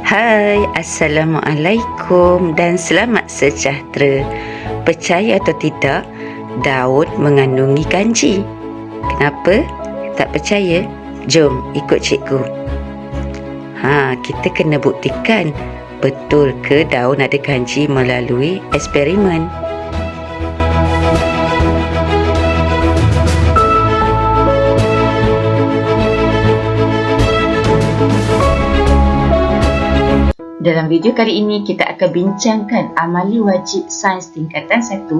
Hai, Assalamualaikum dan selamat sejahtera. Percaya atau tidak, daun mengandungi kanji. Kenapa? Tak percaya? Jom ikut cikgu. Kita kena buktikan betul ke daun ada kanji melalui eksperimen. Dalam video kali ini, kita akan bincangkan amali wajib sains tingkatan 1,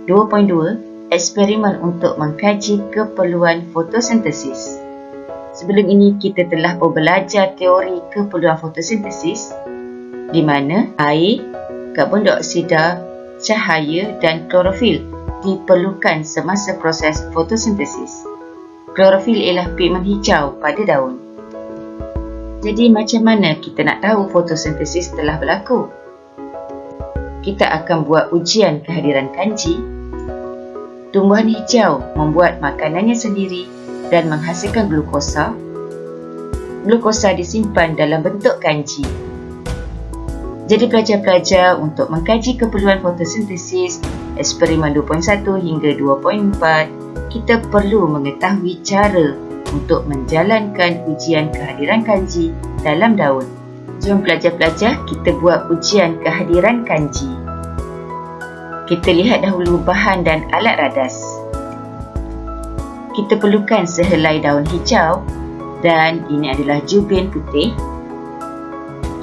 2.2, eksperimen untuk mengkaji keperluan fotosintesis. Sebelum ini, kita telah belajar teori keperluan fotosintesis di mana air, karbon dioksida, cahaya dan klorofil diperlukan semasa proses fotosintesis. Klorofil ialah pigmen hijau pada daun. Jadi macam mana kita nak tahu fotosintesis telah berlaku? Kita akan buat ujian kehadiran kanji. Tumbuhan hijau membuat makanannya sendiri dan menghasilkan glukosa. Glukosa disimpan dalam bentuk kanji. Jadi pelajar-pelajar, untuk mengkaji keperluan fotosintesis eksperimen 2.1 hingga 2.4, kita perlu mengetahui cara untuk menjalankan ujian kehadiran kanji dalam daun. Jom pelajar-pelajar, kita buat ujian kehadiran kanji. Kita lihat dahulu bahan dan alat radas. Kita perlukan sehelai daun hijau dan ini adalah jubin putih.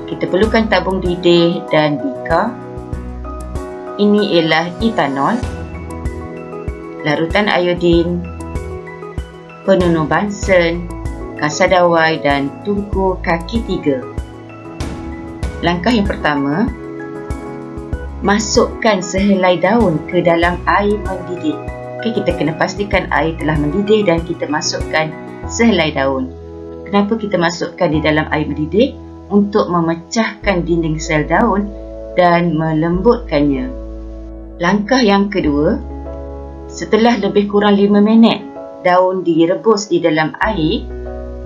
Kita perlukan tabung didih dan bika. Ini ialah etanol, larutan iodin, penunuh bansen, kasadawai dan tungku kaki 3. Langkah yang pertama, masukkan sehelai daun ke dalam air mendidih. Kita kena pastikan air telah mendidih dan kita masukkan sehelai daun. Kenapa kita masukkan di dalam air mendidih? Untuk memecahkan dinding sel daun dan melembutkannya. Langkah yang kedua, setelah lebih kurang 5 minit daun direbus di dalam air,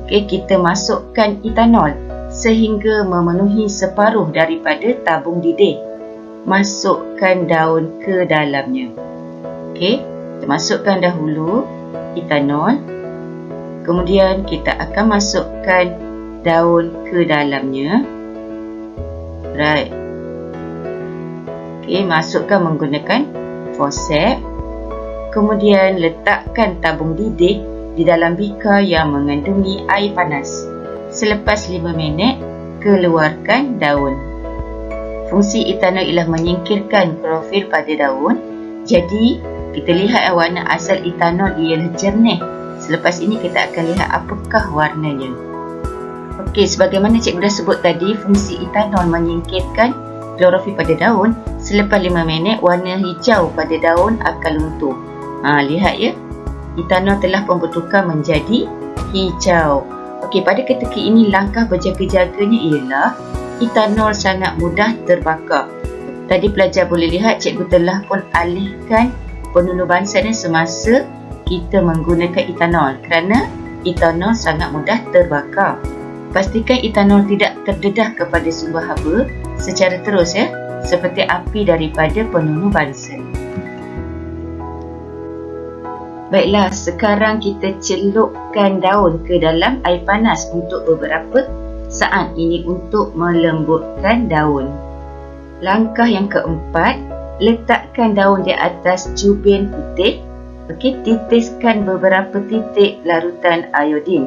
kita masukkan etanol sehingga memenuhi separuh daripada tabung didih. Masukkan daun ke dalamnya. Kita masukkan dahulu etanol. Kemudian kita akan masukkan daun ke dalamnya. Masukkan menggunakan forceps. Kemudian letakkan tabung didih di dalam bika yang mengandungi air panas. Selepas 5 minit, keluarkan daun. Fungsi etanol ialah menyingkirkan klorofil pada daun. Jadi, kita lihat warna asal etanol ialah jernih. Selepas ini kita akan lihat apakah warnanya. Sebagaimana cikgu dah sebut tadi, fungsi etanol menyingkirkan klorofil pada daun. Selepas 5 minit, warna hijau pada daun akan luntur. Lihat ya, etanol telah pun bertukar menjadi hijau. Pada ketika ini, langkah berjaga-jaganya ialah etanol sangat mudah terbakar. Tadi pelajar boleh lihat cikgu telah pun alihkan penunuh bansen semasa kita menggunakan etanol kerana etanol sangat mudah terbakar. Pastikan etanol tidak terdedah kepada sumber haba secara terus ya, seperti api daripada penunuh bansen. Baiklah, sekarang kita celupkan daun ke dalam air panas untuk beberapa saat. Ini untuk melembutkan daun. Langkah yang keempat, letakkan daun di atas jubin putih. Titiskan beberapa titik larutan iodin.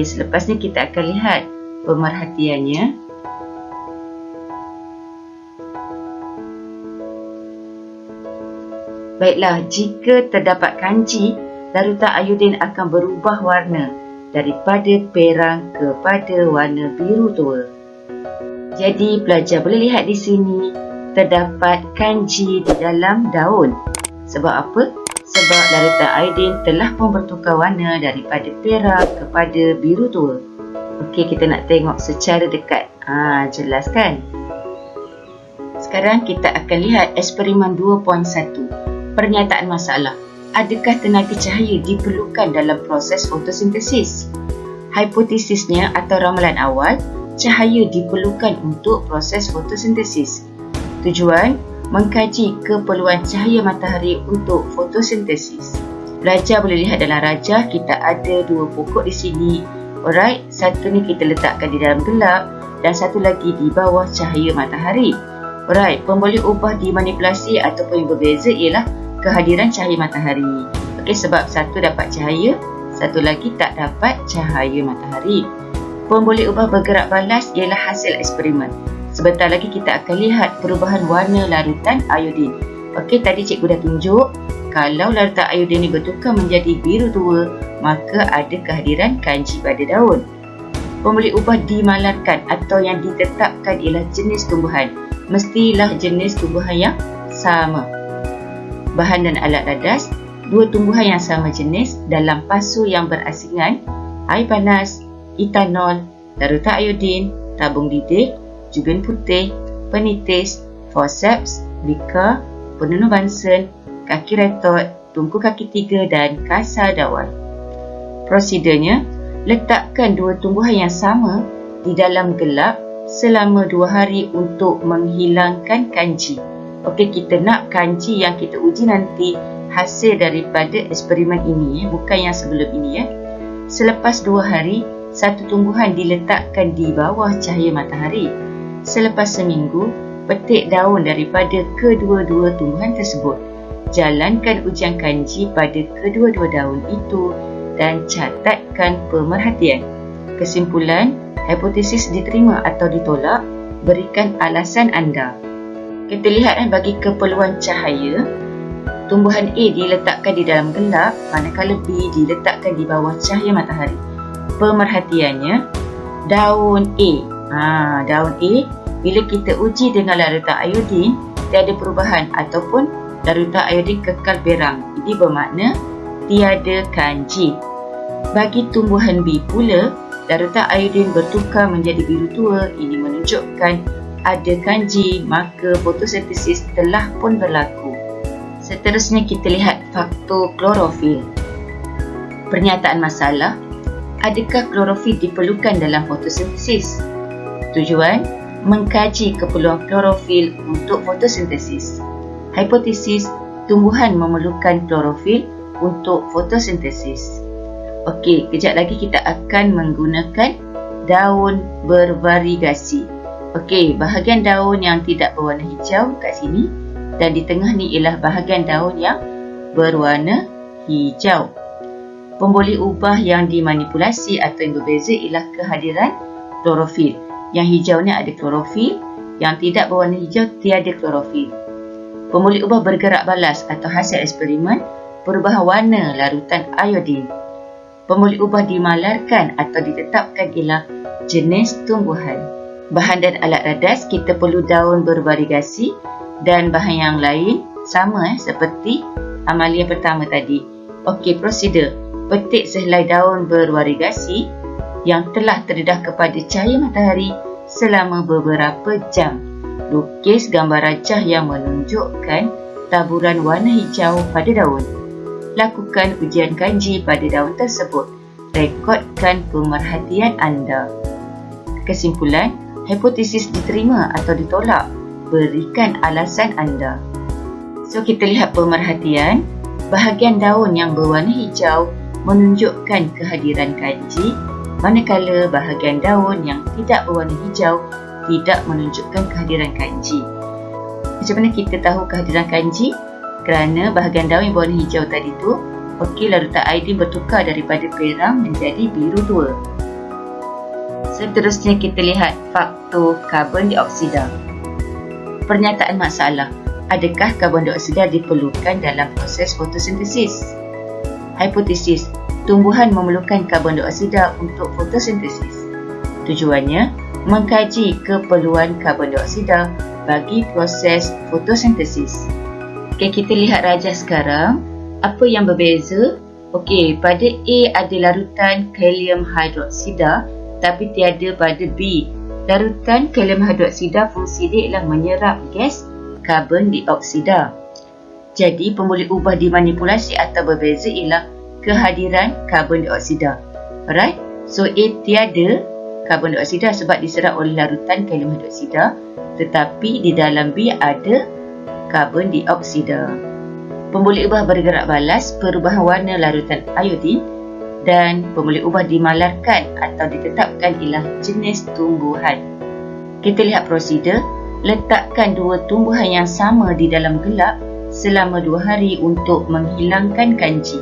Selepas ni kita akan lihat pemerhatiannya. Baiklah, jika terdapat kanji, larutan iodin akan berubah warna daripada perang kepada warna biru tua. Jadi pelajar boleh lihat di sini terdapat kanji di dalam daun. Sebab apa? Sebab larutan iodin telah pun bertukar warna daripada perak kepada biru tua. Kita nak tengok secara dekat. Jelas kan? Sekarang kita akan lihat eksperimen 2.1. Pernyataan masalah. Adakah tenaga cahaya diperlukan dalam proses fotosintesis? Hipotesisnya atau ramalan awal, cahaya diperlukan untuk proses fotosintesis. Tujuan, mengkaji keperluan cahaya matahari untuk fotosintesis. Rajah boleh lihat dalam rajah, kita ada dua pokok di sini. Alright, satu ni kita letakkan di dalam gelap dan satu lagi di bawah cahaya matahari. Alright, pemboleh ubah dimanipulasi ataupun yang berbeza ialah kehadiran cahaya matahari. Okey, sebab satu dapat cahaya, satu lagi tak dapat cahaya matahari. Pemboleh ubah bergerak balas ialah hasil eksperimen. Sebentar lagi kita akan lihat perubahan warna larutan iodin. Okey, tadi cikgu dah tunjuk kalau larutan iodin ini bertukar menjadi biru tua, maka ada kehadiran kanji pada daun. Pemboleh ubah dimalarkan atau yang ditetapkan ialah jenis tumbuhan. Mestilah jenis tumbuhan yang sama. Bahan dan alat radas, dua tumbuhan yang sama jenis dalam pasu yang berasingan, air panas, etanol, larutan iodin, tabung didik, jubin putih, penitis, forceps, bika, penunuh Bunsen, kaki retot, tungku kaki tiga dan kasar dawai. Prosedurnya, letakkan dua tumbuhan yang sama di dalam gelap selama 2 hari untuk menghilangkan kanji. Okey, kita nak kanji yang kita uji nanti hasil daripada eksperimen ini, bukan yang sebelum ini ya. Selepas 2 hari, satu tumbuhan diletakkan di bawah cahaya matahari. Selepas seminggu, petik daun daripada kedua-dua tumbuhan tersebut. Jalankan ujian kanji pada kedua-dua daun itu dan catatkan pemerhatian. Kesimpulan, hipotesis diterima atau ditolak, berikan alasan anda. Kita lihat bagi keperluan cahaya, tumbuhan A diletakkan di dalam gelap, manakala B diletakkan di bawah cahaya matahari. Pemerhatiannya, daun A. Daun A, bila kita uji dengan larutan iodin, tiada perubahan ataupun larutan iodin kekal berang. Ini bermakna tiada kanji. Bagi tumbuhan B pula, larutan iodin bertukar menjadi biru tua. Ini menunjukkan ada kanji, maka fotosintesis telah pun berlaku. Seterusnya kita lihat faktor klorofil. Pernyataan masalah, adakah klorofil diperlukan dalam fotosintesis? Tujuan, mengkaji keperluan klorofil untuk fotosintesis. Hipotesis, tumbuhan memerlukan klorofil untuk fotosintesis. Okey, kejap lagi kita akan menggunakan daun bervariegasi. Okey, bahagian daun yang tidak berwarna hijau kat sini dan di tengah ni ialah bahagian daun yang berwarna hijau. Pemboleh ubah yang dimanipulasi atau yang berbeza ialah kehadiran klorofil. Yang hijau ni ada klorofil, yang tidak berwarna hijau tiada klorofil. Pemboleh ubah bergerak balas atau hasil eksperimen, perubahan warna larutan iodin. Pemboleh ubah dimalarkan atau ditetapkan ialah jenis tumbuhan. Bahan dan alat radas, kita perlu daun bervariegasi dan bahan yang lain sama seperti amalan pertama tadi. Okey, prosedur. Petik sehelai daun bervariegasi yang telah terdedah kepada cahaya matahari selama beberapa jam. Lukis gambar rajah yang menunjukkan taburan warna hijau pada daun. Lakukan ujian kanji pada daun tersebut. Rekodkan pemerhatian anda. Kesimpulan, hipotesis diterima atau ditolak. Berikan alasan anda. So, kita lihat pemerhatian. Bahagian daun yang berwarna hijau menunjukkan kehadiran kanji, manakala bahagian daun yang tidak berwarna hijau tidak menunjukkan kehadiran kanji. Macam mana kita tahu kehadiran kanji? Kerana bahagian daun yang berwarna hijau tadi tu, okey, larutan iodin bertukar daripada perang menjadi biru tua. Seterusnya kita lihat faktor karbon dioksida. Pernyataan masalah, adakah karbon dioksida diperlukan dalam proses fotosintesis? Hipotesis, tumbuhan memerlukan karbon dioksida untuk fotosintesis. Tujuannya, mengkaji keperluan karbon dioksida bagi proses fotosintesis. Okey, kita lihat rajah sekarang. Apa yang berbeza? Okey, pada A ada larutan kalium hidroksida tapi tiada pada B. Larutan kalium hidroksida fungsi dia ialah menyerap gas karbon dioksida. Jadi, pemboleh ubah dimanipulasi atau berbeza ialah kehadiran karbon dioksida. Alright, so A tiada, karbon dioksida sebab diserap oleh larutan kalium hidroksida, tetapi di dalam B ada karbon dioksida. Pemboleh ubah bergerak balas perubahan warna larutan iodin, dan pemboleh ubah dimalarkan atau ditetapkan ialah jenis tumbuhan. Kita lihat prosedur. Letakkan dua tumbuhan yang sama di dalam gelap selama 2 hari untuk menghilangkan kanji.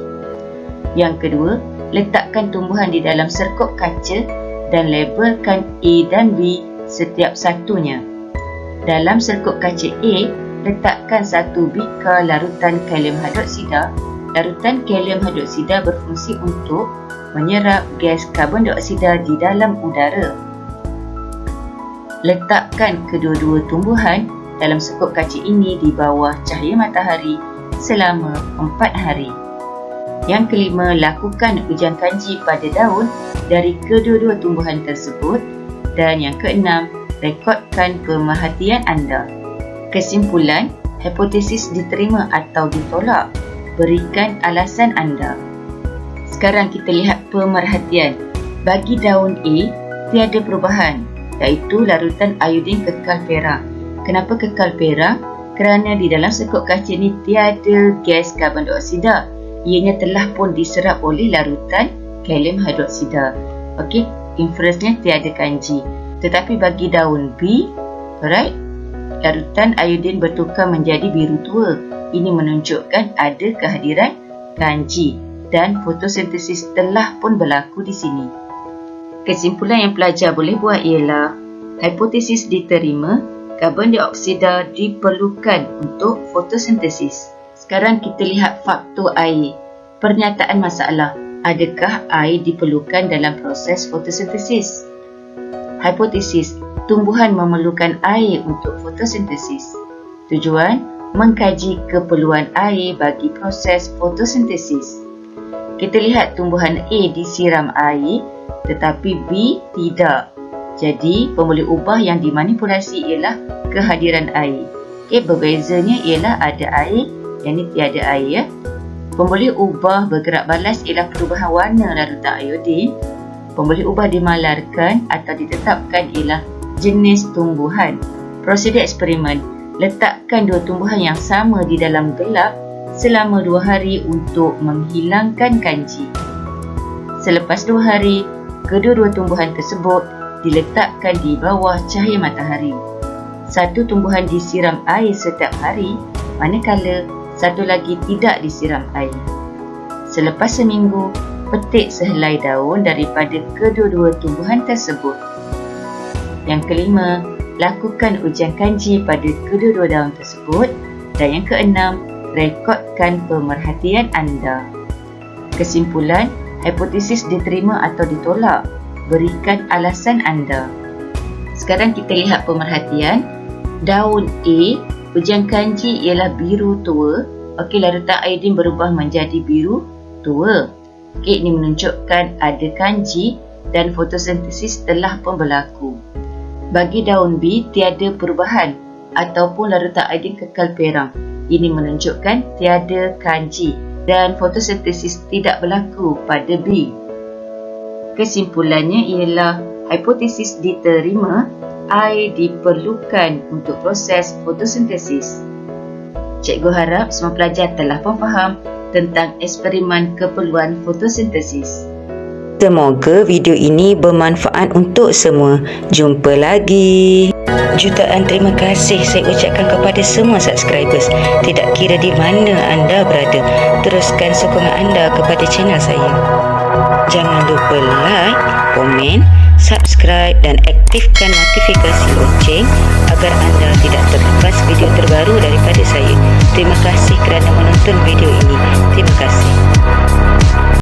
Yang kedua, letakkan tumbuhan di dalam serkup kaca dan labelkan A dan B setiap satunya. Dalam serkup kaca A, letakkan 1 bikar larutan kalium hidroksida. Larutan kalium hidroksida berfungsi untuk menyerap gas karbon dioksida di dalam udara. Letakkan kedua-dua tumbuhan dalam serkup kaca ini di bawah cahaya matahari selama 4 hari. Yang kelima, lakukan ujian kanji pada daun dari kedua-dua tumbuhan tersebut. Dan yang keenam, rekodkan pemerhatian anda. Kesimpulan, hipotesis diterima atau ditolak. Berikan alasan anda. Sekarang kita lihat pemerhatian. Bagi daun A, tiada perubahan, iaitu larutan iodin kekal perak. Kenapa kekal perak? Kerana di dalam serkup kaca ni tiada gas karbon dioksida. Ianya telah pun diserap oleh larutan kalium hidroksida. Okey, inferensnya tiada kanji. Tetapi bagi daun B, alright, larutan iodin bertukar menjadi biru tua. Ini menunjukkan ada kehadiran kanji dan fotosintesis telah pun berlaku di sini. Kesimpulan yang pelajar boleh buat ialah hipotesis diterima, karbon dioksida diperlukan untuk fotosintesis. Sekarang kita lihat faktor air. Pernyataan masalah, adakah air diperlukan dalam proses fotosintesis? Hipotesis, tumbuhan memerlukan air untuk fotosintesis. Tujuan, mengkaji keperluan air bagi proses fotosintesis. Kita lihat tumbuhan A disiram air, tetapi B tidak. Jadi, pemboleh ubah yang dimanipulasi ialah kehadiran air. Okey, berbezanya ialah ada air, yang ini tiada air ya. Pemboleh ubah bergerak balas ialah perubahan warna larutan iodin. Pemboleh ubah dimalarkan atau ditetapkan ialah jenis tumbuhan. Prosedur eksperimen, letakkan dua tumbuhan yang sama di dalam gelap selama 2 hari untuk menghilangkan kanji. Selepas 2 hari, kedua-dua tumbuhan tersebut diletakkan di bawah cahaya matahari. Satu tumbuhan disiram air setiap hari, manakala satu lagi tidak disiram air. Selepas seminggu, petik sehelai daun daripada kedua-dua tumbuhan tersebut. Yang kelima, lakukan ujian kanji pada kedua-dua daun tersebut. Dan yang keenam, rekodkan pemerhatian anda. Kesimpulan, hipotesis diterima atau ditolak. Berikan alasan anda. Sekarang kita lihat pemerhatian. Daun A, ujian kanji ialah biru tua. Okey, larutan iodin berubah menjadi biru tua. Okey, ini menunjukkan ada kanji dan fotosintesis telah pun berlaku. Bagi daun B, tiada perubahan ataupun larutan iodin kekal perang. Ini menunjukkan tiada kanji dan fotosintesis tidak berlaku pada B. Kesimpulannya ialah hipotesis diterima, air diperlukan untuk proses fotosintesis. Cikgu harap semua pelajar telah pun faham tentang eksperimen keperluan fotosintesis. Semoga video ini bermanfaat untuk semua. Jumpa lagi. Jutaan terima kasih saya ucapkan kepada semua subscribers. Tidak kira di mana anda berada, teruskan sokongan anda kepada channel saya. Jangan lupa like, komen, subscribe dan aktifkan notifikasi loceng agar anda tidak terlepas